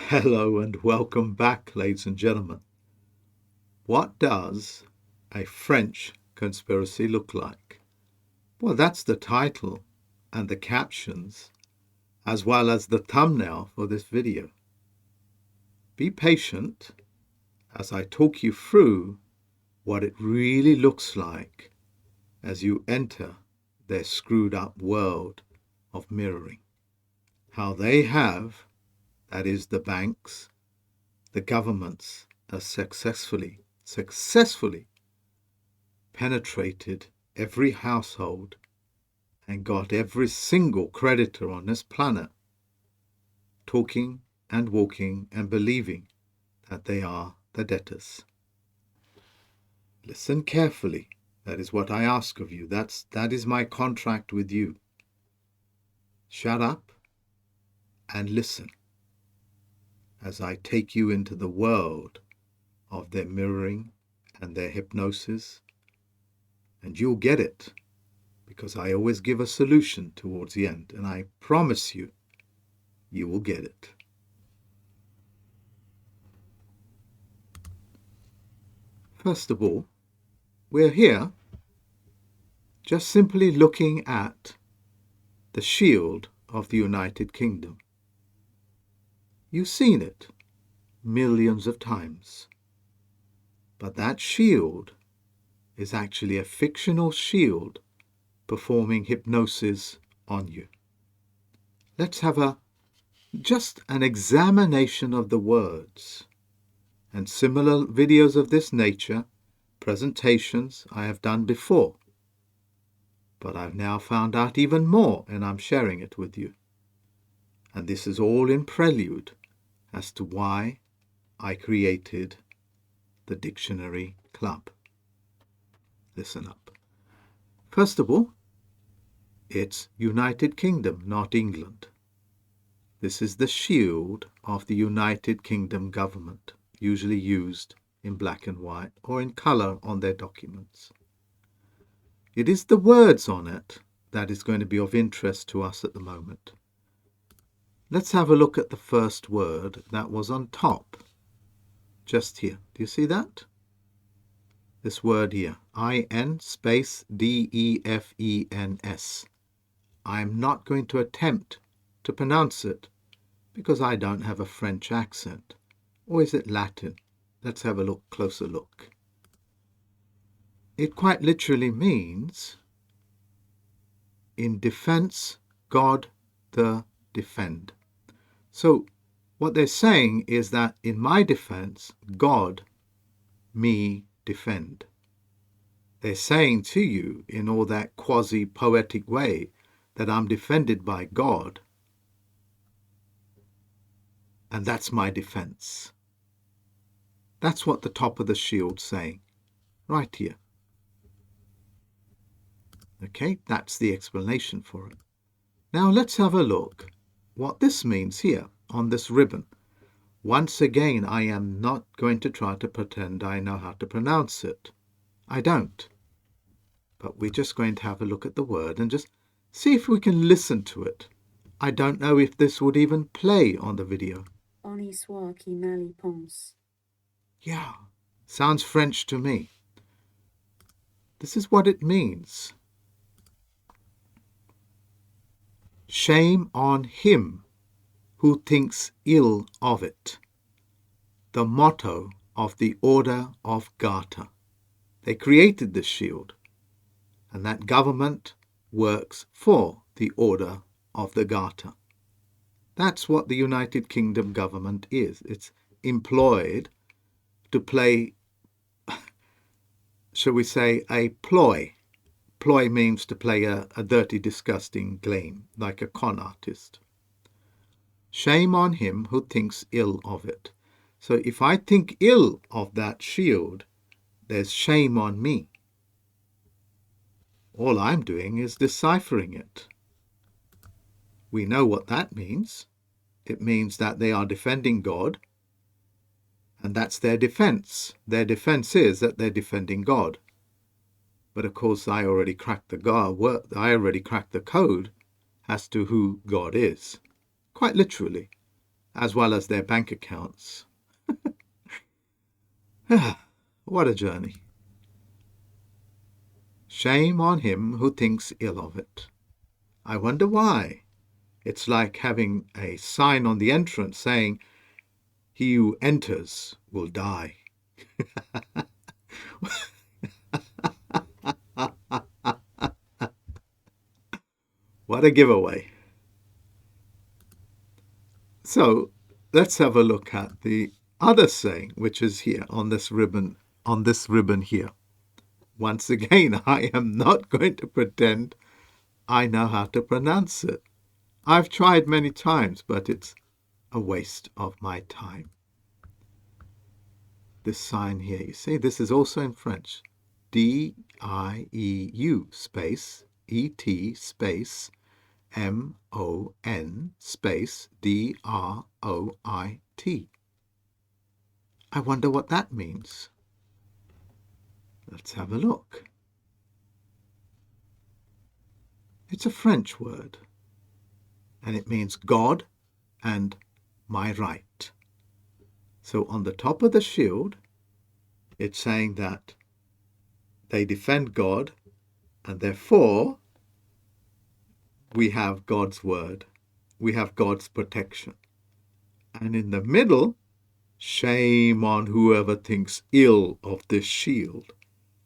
Hello and welcome back, ladies and gentlemen. What does a French conspiracy look like? Well, that's the title and the captions, as well as the thumbnail for this video. Be patient as I talk you through what it really looks like as you enter their screwed up world of mirroring. How they have, that is the banks, the governments, are successfully penetrated every household and got every single creditor on this planet talking and walking and believing that they are the debtors. Listen carefully. That is what I ask of you. That is my contract with you. Shut up and listen as I take you into the world of their mirroring and their hypnosis, and you'll get it, because I always give a solution towards the end, and I promise you, you will get it. First of all, we're here just simply looking at the shield of the United Kingdom. You've seen it millions of times, but that shield is actually a fictional shield performing hypnosis on you. Let's have just an examination of the words. And similar videos of this nature, presentations I have done before. But I've now found out even more, and I'm sharing it with you. And this is all in prelude as to why I created the Dictionary Club. Listen up. First of all, it's United Kingdom, not England. This is the shield of the United Kingdom government, usually used in black and white or in colour on their documents. It is the words on it that is going to be of interest to us at the moment. Let's have a look at the first word that was on top, just here. Do you see that? This word here, I-N space D-E-F-E-N-S. I'm not going to attempt to pronounce it because I don't have a French accent. Or is it Latin? Let's have a closer look. It quite literally means, in defense, God the defend. So what they're saying is that in my defense, God me defend. They're saying to you in all that quasi-poetic way that I'm defended by God, and that's my defense. That's what the top of the shield's saying, right here. Okay, that's the explanation for it. Now let's have a look what this means here on this ribbon. Once again, I am not going to try to pretend I know how to pronounce it. I don't. But we're just going to have a look at the word and just see if we can listen to it. I don't know if this would even play on the video. En histoire qui mal y pense. Yeah, sounds French to me. This is what it means. Shame on him who thinks ill of it. The motto of the Order of Garter. They created this shield, and that government works for the Order of the Garter. That's what the United Kingdom government is. It's employed to play, shall we say, a ploy. Ploy means to play a dirty, disgusting game, like a con artist. Shame on him who thinks ill of it. So if I think ill of that shield, there's shame on me. All I'm doing is deciphering it. We know what that means. It means that they are defending God, and that's their defense. Their defense is that they're defending God. But of course, I already cracked the code as to who God is. Quite literally. as well as their bank accounts. What a journey. Shame on him who thinks ill of it. I wonder why. It's like having a sign on the entrance saying, "He who enters will die." What a giveaway. So let's have a look at the other saying, which is here on this ribbon here. Once again, I am not going to pretend I know how to pronounce it. I've tried many times, but it's a waste of my time. This sign here, you see, this is also in French. D-I-E-U space E-T space M-O-N space D-R-O-I-T. I wonder what that means. Let's have a look. It's a French word, and it means God and my right. So on the top of the shield, it's saying that they defend God, and therefore we have God's word. We have God's protection. And in the middle, shame on whoever thinks ill of this shield.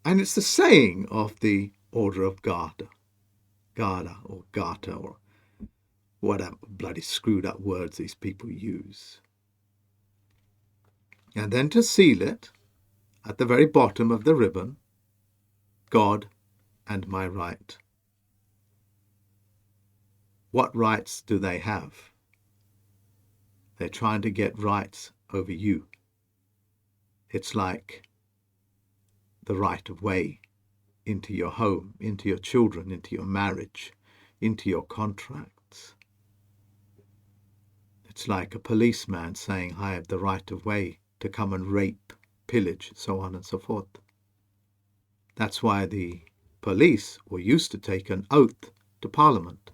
And it's the saying of the Order of Garda or Garter, or whatever bloody screwed up words these people use. And then to seal it, at the very bottom of the ribbon, God and my right. What rights do they have? They're trying to get rights over you. It's like the right of way into your home, into your children, into your marriage, into your contracts. It's like a policeman saying, I have the right of way to come and rape, pillage, so on and so forth. That's why the police were used to take an oath to Parliament.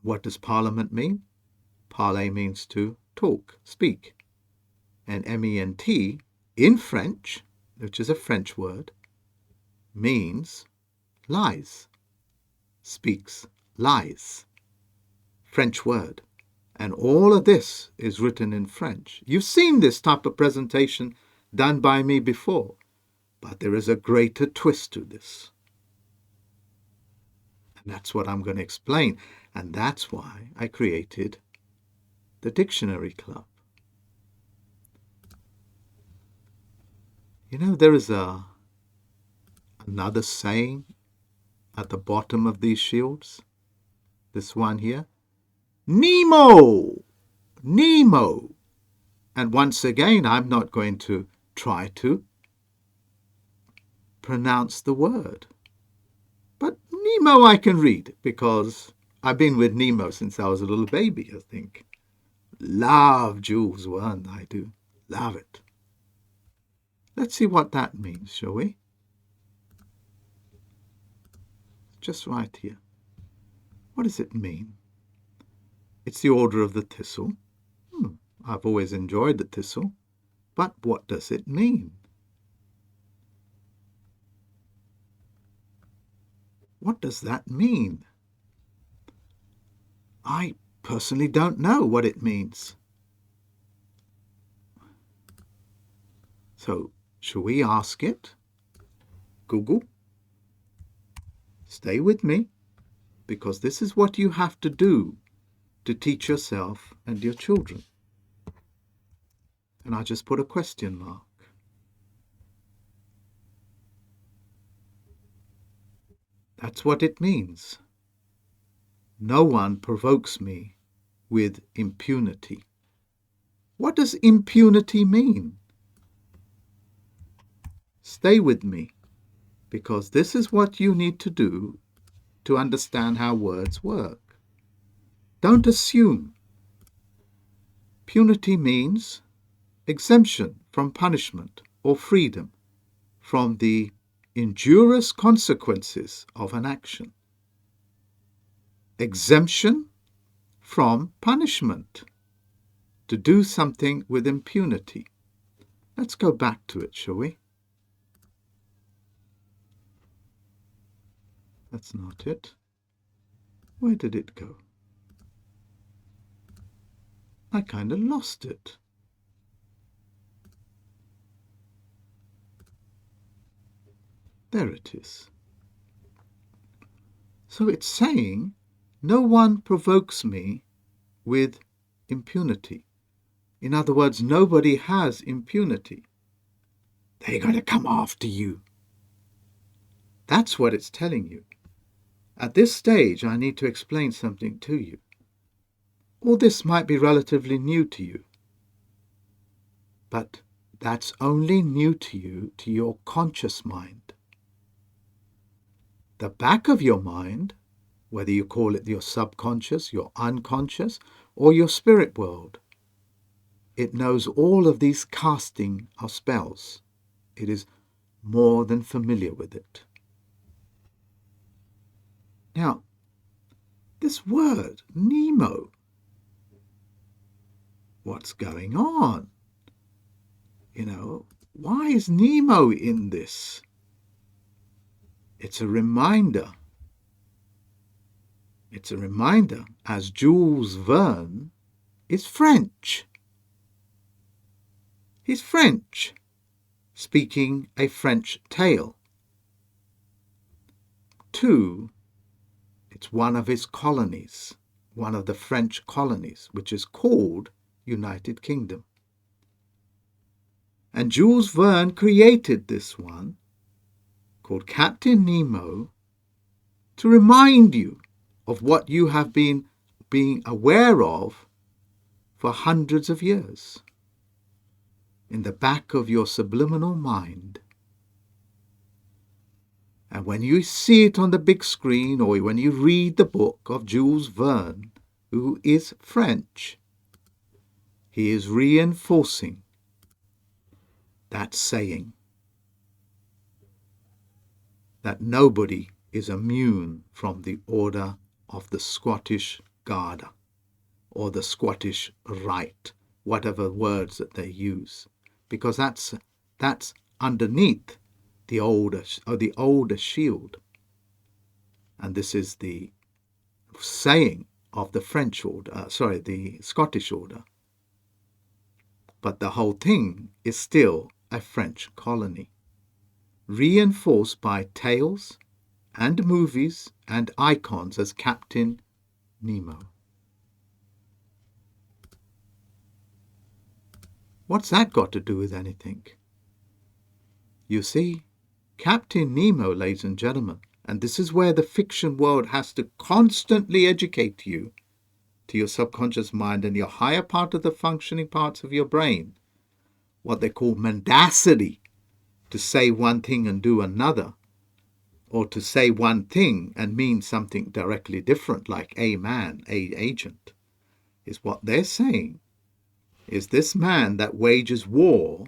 What does Parliament mean? Parler means to talk, speak. And M-E-N-T in French, which is a French word, means lies, speaks lies. French word. And all of this is written in French. You've seen this type of presentation done by me before, but there is a greater twist to this. And that's what I'm going to explain. And that's why I created the Dictionary Club. You know, there is another saying at the bottom of these shields. This one here. Nemo! Nemo! And once again, I'm not going to try to pronounce the word. But Nemo I can read, because I've been with Nemo since I was a little baby, I think. Love Jules Verne, I do. Love it. Let's see what that means, shall we? Just right here. What does it mean? It's the Order of the Thistle. I've always enjoyed the thistle. But what does it mean? What does that mean? I personally don't know what it means. So, shall we ask it? Google? Stay with me, because this is what you have to do to teach yourself and your children. And I just put a question mark. That's what it means. No one provokes me with impunity. What does impunity mean? Stay with me, because this is what you need to do to understand how words work. Don't assume. Punity means exemption from punishment or freedom from the injurious consequences of an action. Exemption from punishment. to do something with impunity. Let's go back to it, shall we? That's not it. Where did it go? I kind of lost it. There it is. So it's saying, no one provokes me with impunity. In other words, nobody has impunity. They're going to come after you. That's what it's telling you. At this stage, I need to explain something to you. All this might be relatively new to you, but that's only new to you, to your conscious mind. The back of your mind, whether you call it your subconscious, your unconscious, or your spirit world, it knows all of these casting of spells. It is more than familiar with it. Now, this word, Nemo, what's going on? Why is Nemo in this? It's a reminder. It's a reminder, as Jules Verne is French. He's French, speaking a French tale. 2, it's one of his colonies, one of the French colonies, which is called United Kingdom. And Jules Verne created this one, called Captain Nemo, to remind you of what you have been being aware of for hundreds of years in the back of your subliminal mind. And when you see it on the big screen, or when you read the book of Jules Verne, who is French, he is reinforcing that saying that nobody is immune from the order of the Scottish Garda or the Scottish Rite, whatever words that they use, because that's underneath the older shield. And this is the saying of the French order, the Scottish order. But the whole thing is still a French colony, reinforced by tales and movies and icons as Captain Nemo. What's that got to do with anything? You see, Captain Nemo, ladies and gentlemen, and this is where the fiction world has to constantly educate you to your subconscious mind and your higher part of the functioning parts of your brain, what they call mendacity, to say one thing and do another, or to say one thing and mean something directly different, like a man, a agent, is what they're saying is this man that wages war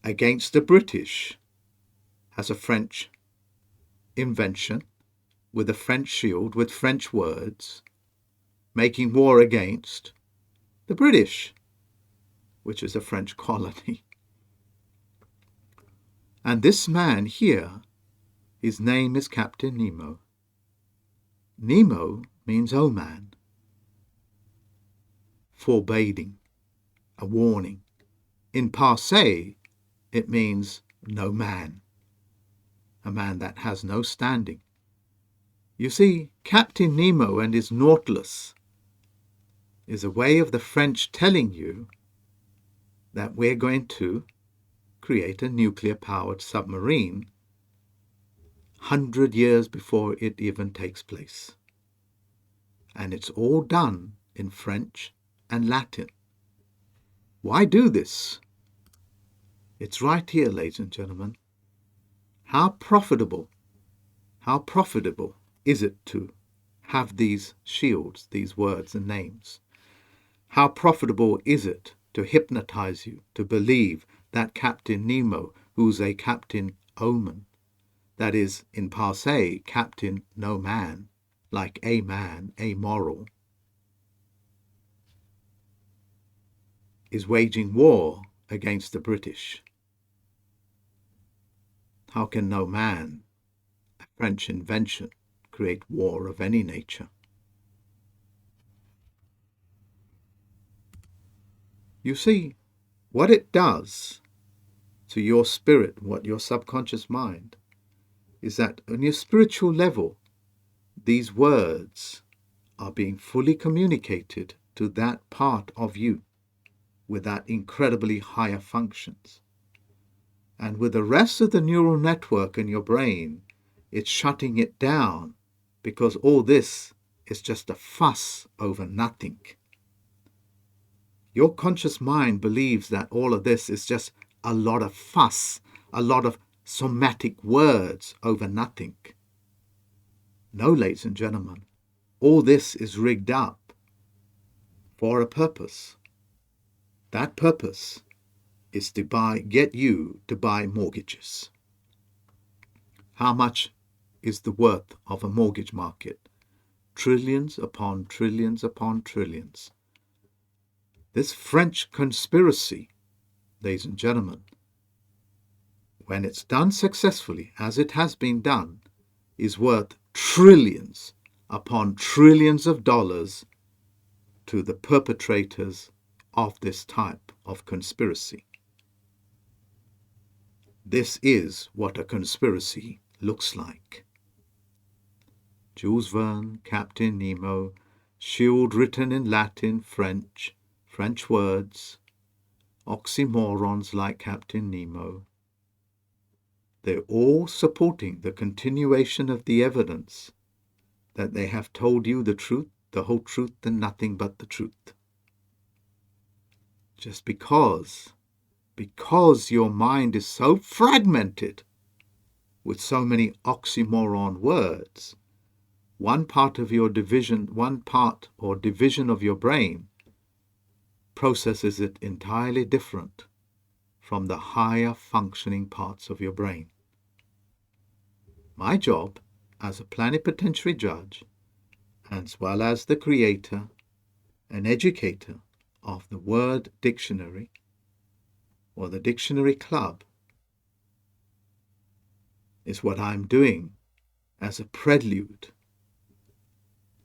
against the British has a French invention with a French shield, with French words, making war against the British, which is a French colony. And this man here, his name is Captain Nemo. Nemo means omen, forbidding, a warning. In Parsee, it means no man, a man that has no standing. You see, Captain Nemo and his Nautilus is a way of the French telling you that we're going to create a nuclear-powered submarine 100 years before it even takes place. And it's all done in French and Latin. Why do this? It's right here, ladies and gentlemen. How profitable is it to have these shields, these words and names? How profitable is it to hypnotize you to believe that Captain Nemo, who's a Captain Omen, that is, in Parsee, Captain No Man, like a man, amoral, is waging war against the British. How can no man, a French invention, create war of any nature? You see, what it does to your spirit, what your subconscious mind, is that on your spiritual level, these words are being fully communicated to that part of you with that incredibly higher functions. And with the rest of the neural network in your brain, it's shutting it down because all this is just a fuss over nothing. Your conscious mind believes that all of this is just a lot of fuss, a lot of somatic words over nothing. No, ladies and gentlemen, all this is rigged up for a purpose. That purpose is to get you to buy mortgages. How much is the worth of a mortgage market? Trillions upon trillions upon trillions. This French conspiracy, ladies and gentlemen, when it's done successfully, as it has been done, is worth trillions upon trillions of dollars to the perpetrators of this type of conspiracy. This is what a conspiracy looks like. Jules Verne, Captain Nemo, shield written in Latin, French words, oxymorons like Captain Nemo. They're all supporting the continuation of the evidence that they have told you the truth, the whole truth, and nothing but the truth. Just because your mind is so fragmented with so many oxymoron words, one part or division of your brain processes it entirely different from the higher functioning parts of your brain. My job as a plenipotentiary judge, as well as the creator and educator of the word dictionary or the dictionary club, is what I'm doing as a prelude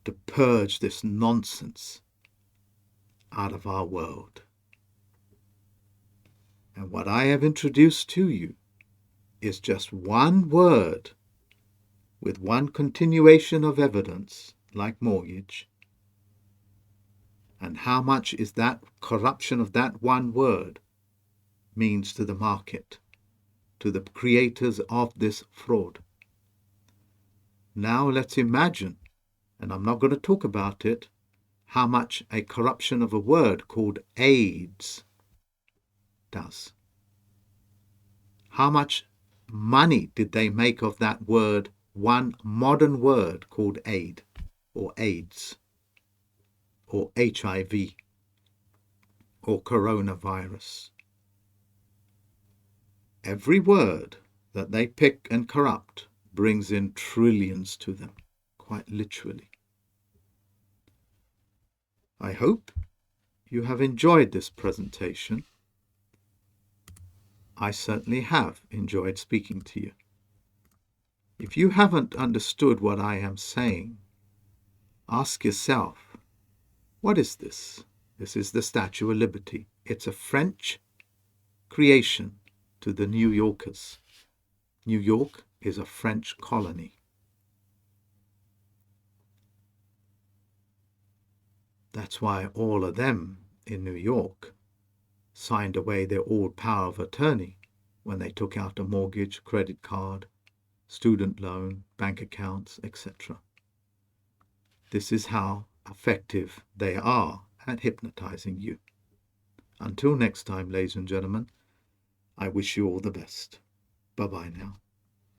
to purge this nonsense out of our world. And what I have introduced to you is just one word with one continuation of evidence, like mortgage. And how much is that corruption of that one word means to the market, to the creators of this fraud. Now let's imagine, and I'm not going to talk about it, how much a corruption of a word called AIDS does. How much money did they make of that word, one modern word called aid, or AIDS, or HIV, or coronavirus? Every word that they pick and corrupt brings in trillions to them, quite literally. I hope you have enjoyed this presentation. I certainly have enjoyed speaking to you. If you haven't understood what I am saying, ask yourself, what is this? This is the Statue of Liberty. It's a French creation to the New Yorkers. New York is a French colony. That's why all of them in New York signed away their old power of attorney when they took out a mortgage, credit card, student loan, bank accounts, etc. This is how effective they are at hypnotizing you. Until next time, ladies and gentlemen, I wish you all the best. Bye-bye now.